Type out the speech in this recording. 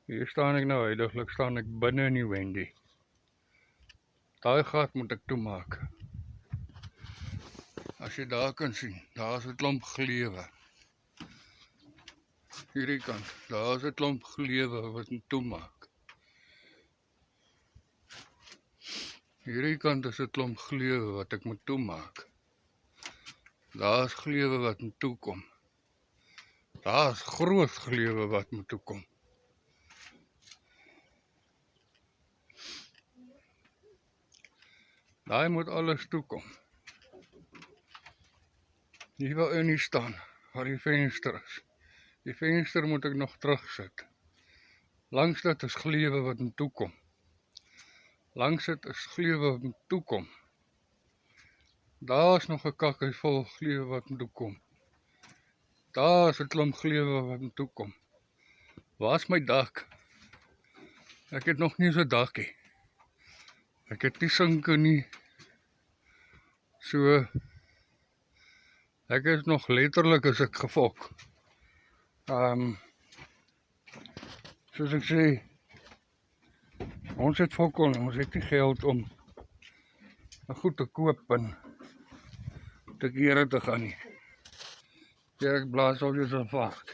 Hier staan ek nou huidiglik, staan ek binne in die Wendy. Daai gat moet ek toemaak. As jy daar kan sien, daar is 'n klomp glewe. Hierdie kant, daar is 'n klomp glewe wat moet toemaak. Hierdie kant is 'n klomp glewe wat ek moet toemaak. Daar is glewe wat moet toekom. Daar is groot glewe wat moet toekom. Daai moet alles toekom. Hier waar in staan, waar die venster is. Die venster moet ek nog terugsit. Langs dit is glewe wat moet toekom. Langs dit is glewe wat moet toekom. Daar is nog 'n kakkie vol glewe wat moet toekom. Daar is 'n klomp glewe wat moet toekom. Waar is my dak? Ek het nog nie so 'n dakkie. Ek het nie sinke nie. So, ek is nog letterlik as ek gefok. Soos ek sê, ons het fokol, ons het nie geld om goed te koop en te kere te gaan nie. Ek blaas al eens een vark.